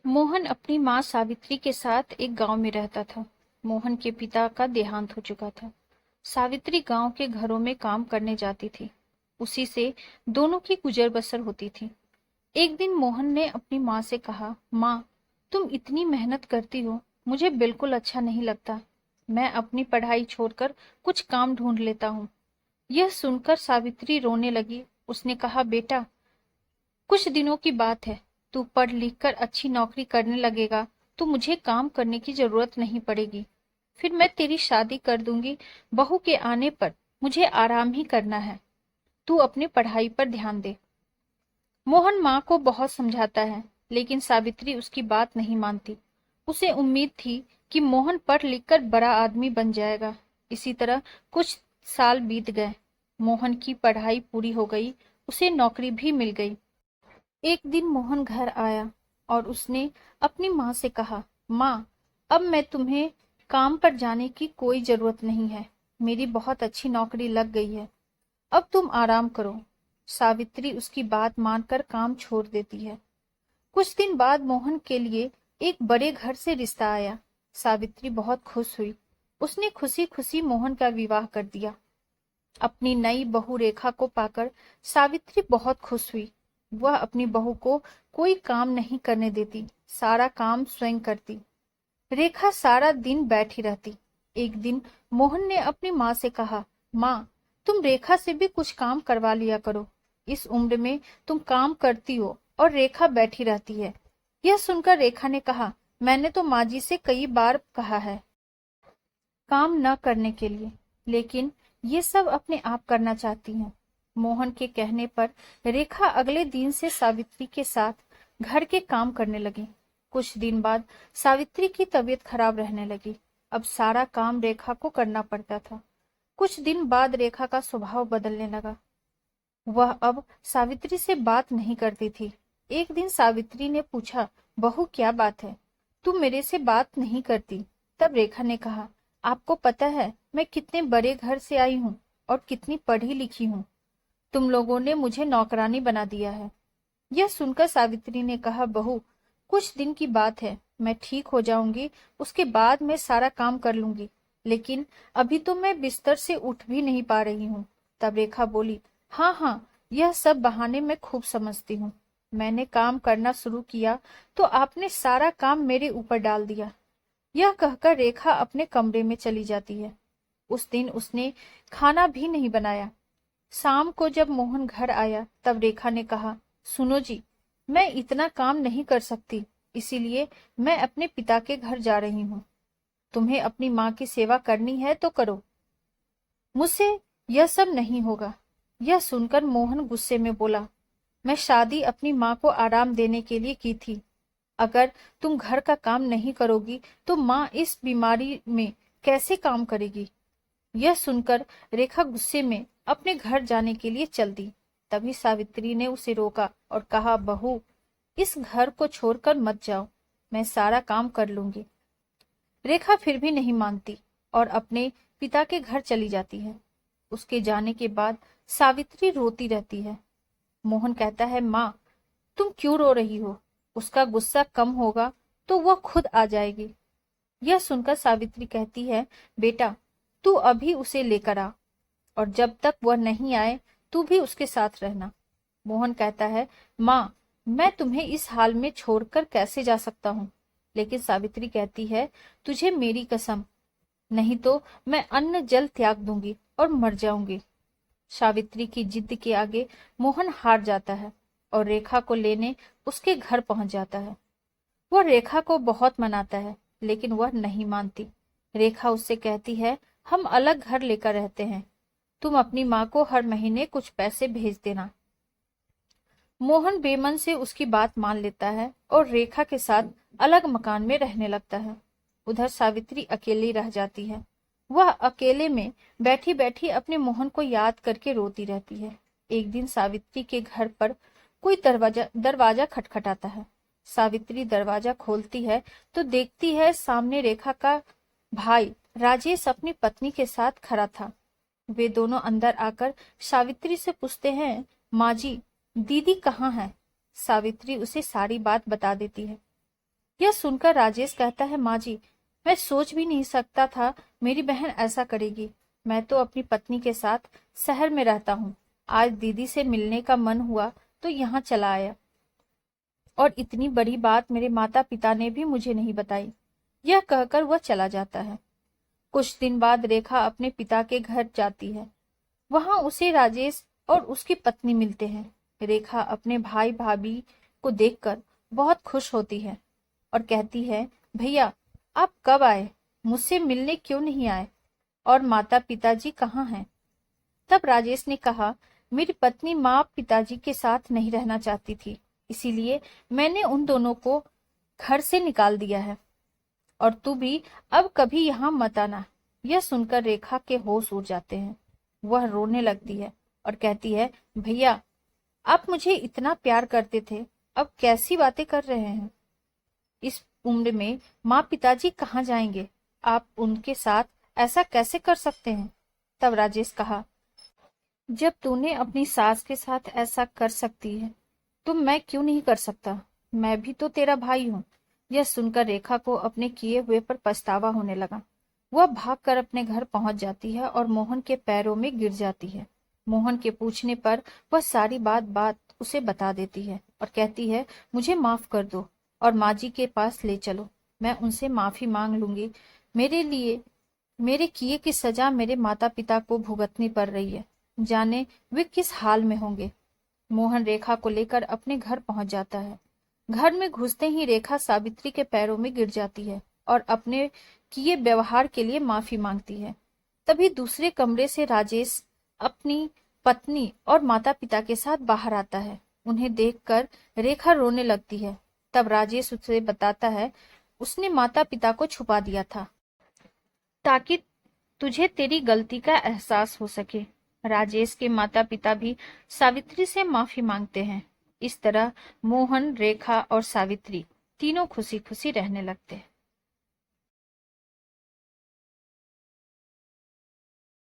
मोहन अपनी माँ सावित्री के साथ एक गांव में रहता था। मोहन के पिता का देहांत हो चुका था। सावित्री गांव के घरों में काम करने जाती थी। उसी से दोनों की गुजर बसर होती थी। एक दिन मोहन ने अपनी माँ से कहा, माँ, तुम इतनी मेहनत करती हो, मुझे बिल्कुल अच्छा नहीं लगता। मैं अपनी पढ़ाई छोड़कर कुछ काम ढूंढ लेता हूँ। यह सुनकर सावित्री रोने लगी। उसने कहा, बेटा, कुछ दिनों की बात है। तू पढ़ लिख कर अच्छी नौकरी करने लगेगा तो मुझे काम करने की जरूरत नहीं पड़ेगी। फिर मैं तेरी शादी कर दूंगी। बहू के आने पर मुझे आराम ही करना है। तू अपनी पढ़ाई पर ध्यान दे। मोहन माँ को बहुत समझाता है, लेकिन सावित्री उसकी बात नहीं मानती। उसे उम्मीद थी कि मोहन पढ़ लिख कर बड़ा आदमी बन जाएगा। इसी तरह कुछ साल बीत गए। मोहन की पढ़ाई पूरी हो गई। उसे नौकरी भी मिल गई। एक दिन मोहन घर आया और उसने अपनी माँ से कहा, माँ, अब मैं तुम्हें काम पर जाने की कोई जरूरत नहीं है। मेरी बहुत अच्छी नौकरी लग गई है। अब तुम आराम करो। सावित्री उसकी बात मानकर काम छोड़ देती है। कुछ दिन बाद मोहन के लिए एक बड़े घर से रिश्ता आया। सावित्री बहुत खुश हुई। उसने खुशी खुशी मोहन का विवाह कर दिया। अपनी नई बहू रेखा को पाकर सावित्री बहुत खुश हुई। वह अपनी बहू को कोई काम नहीं करने देती, सारा काम स्वयं करती। रेखा सारा दिन बैठी रहती। एक दिन मोहन ने अपनी माँ से कहा, माँ, तुम रेखा से भी कुछ काम करवा लिया करो। इस उम्र में तुम काम करती हो और रेखा बैठी रहती है। यह सुनकर रेखा ने कहा, मैंने तो माँ जी से कई बार कहा है काम न करने के लिए, लेकिन ये सब अपने आप करना चाहती हैं। मोहन के कहने पर रेखा अगले दिन से सावित्री के साथ घर के काम करने लगी। कुछ दिन बाद सावित्री की तबीयत खराब रहने लगी। अब सारा काम रेखा को करना पड़ता था। कुछ दिन बाद रेखा का स्वभाव बदलने लगा। वह अब सावित्री से बात नहीं करती थी। एक दिन सावित्री ने पूछा, बहू, क्या बात है? तुम मेरे से बात नहीं करती। तब रेखा ने कहा, आपको पता है मैं कितने बड़े घर से आई हूँ और कितनी पढ़ी लिखी हूँ। तुम लोगों ने मुझे नौकरानी बना दिया है। यह सुनकर सावित्री ने कहा, बहू, कुछ दिन की बात है। मैं ठीक हो जाऊंगी, उसके बाद मैं सारा काम कर लूंगी। लेकिन अभी तो मैं बिस्तर से उठ भी नहीं पा रही हूँ। तब रेखा बोली, हाँ हाँ, यह सब बहाने मैं खूब समझती हूँ। मैंने काम करना शुरू किया तो आपने सारा काम मेरे ऊपर डाल दिया। यह कहकर रेखा अपने कमरे में चली जाती है। उस दिन उसने खाना भी नहीं बनाया। शाम को जब मोहन घर आया तब रेखा ने कहा, सुनो जी, मैं इतना काम नहीं कर सकती, इसीलिए मैं अपने पिता के घर जा रही हूँ। तुम्हें अपनी माँ की सेवा करनी है तो करो, मुझसे यह सब नहीं होगा। यह सुनकर मोहन गुस्से में बोला, मैं शादी अपनी माँ को आराम देने के लिए की थी। अगर तुम घर का काम नहीं करोगी तो माँ इस बीमारी में कैसे काम करेगी? यह सुनकर रेखा गुस्से में अपने घर जाने के लिए चल दी। तभी सावित्री ने उसे रोका और कहा, बहू, इस घर को छोड़कर मत जाओ, मैं सारा काम कर लूंगी। रेखा फिर भी नहीं मानती और अपने पिता के घर चली जाती है। उसके जाने के बाद सावित्री रोती रहती है। मोहन कहता है, माँ, तुम क्यों रो रही हो? उसका गुस्सा कम होगा तो वह खुद आ जाएगी। यह सुनकर सावित्री कहती है, बेटा, तू अभी उसे लेकर आ और जब तक वह नहीं आए तू भी उसके साथ रहना। मोहन कहता है, माँ, मैं तुम्हें इस हाल में छोड़कर कैसे जा सकता हूँ? लेकिन सावित्री कहती है, तुझे मेरी कसम, नहीं तो मैं अन्न जल त्याग दूंगी और मर जाऊंगी। सावित्री की जिद के आगे मोहन हार जाता है और रेखा को लेने उसके घर पहुंच जाता है। वह रेखा को बहुत मनाता है, लेकिन वह नहीं मानती। रेखा उससे कहती है, हम अलग घर लेकर रहते हैं, तुम अपनी माँ को हर महीने कुछ पैसे भेज देना। मोहन बेमन से उसकी बात मान लेता है और रेखा के साथ अलग मकान में रहने लगता है। उधर सावित्री अकेली रह जाती है। वह अकेले में बैठी बैठी अपने मोहन को याद करके रोती रहती है। एक दिन सावित्री के घर पर कोई दरवाजा खटखटाता है। सावित्री दरवाजा खोलती है तो देखती है सामने रेखा का भाई राजेश अपनी पत्नी के साथ खड़ा था। वे दोनों अंदर आकर सावित्री से पूछते हैं, माँ जी, दीदी कहाँ है? सावित्री उसे सारी बात बता देती है। यह सुनकर राजेश कहता है, माँ जी, मैं सोच भी नहीं सकता था मेरी बहन ऐसा करेगी। मैं तो अपनी पत्नी के साथ शहर में रहता हूँ। आज दीदी से मिलने का मन हुआ तो यहाँ चला आया, और इतनी बड़ी बात मेरे माता पिता ने भी मुझे नहीं बताई। यह कहकर वह चला जाता है। कुछ दिन बाद रेखा अपने पिता के घर जाती है। वहां उसे राजेश और उसकी पत्नी मिलते हैं। रेखा अपने भाई भाभी को देखकर बहुत खुश होती है और कहती है, भैया आप कब आए? मुझसे मिलने क्यों नहीं आए? और माता पिताजी कहाँ हैं? तब राजेश ने कहा, मेरी पत्नी माँ पिताजी के साथ नहीं रहना चाहती थी, इसीलिए मैंने उन दोनों को घर से निकाल दिया है, और तू भी अब कभी यहाँ मत आना। यह सुनकर रेखा के होश उड़ जाते हैं। वह रोने लगती है और कहती है, भैया आप मुझे इतना प्यार करते थे, अब कैसी बातें कर रहे हैं? इस उम्र में माँ पिताजी कहाँ जाएंगे? आप उनके साथ ऐसा कैसे कर सकते हैं? तब राजेश कहा, जब तूने अपनी सास के साथ ऐसा कर सकती है तो मैं क्यों नहीं कर सकता? मैं भी तो तेरा भाई हूँ। यह सुनकर रेखा को अपने किए हुए पर पछतावा होने लगा। वह भागकर अपने घर पहुंच जाती है और मोहन के पैरों में गिर जाती है। मोहन के पूछने पर वह सारी बात उसे बता देती है और कहती है, मुझे माफ कर दो और माँ जी के पास ले चलो। मैं उनसे माफी मांग लूंगी। मेरे किए की सजा मेरे माता पिता को भुगतनी पड़ रही है। जाने वे किस हाल में होंगे। मोहन रेखा को लेकर अपने घर पहुंच जाता है। घर में घुसते ही रेखा सावित्री के पैरों में गिर जाती है और अपने किए व्यवहार के लिए माफी मांगती है। तभी दूसरे कमरे से राजेश अपनी पत्नी और माता पिता के साथ बाहर आता है। उन्हें देखकर रेखा रोने लगती है। तब राजेश उसे बताता है, उसने माता पिता को छुपा दिया था ताकि तुझे तेरी गलती का एहसास हो सके। राजेश के माता पिता भी सावित्री से माफी मांगते हैं। इस तरह मोहन, रेखा और सावित्री तीनों खुशी खुशी रहने लगते हैं।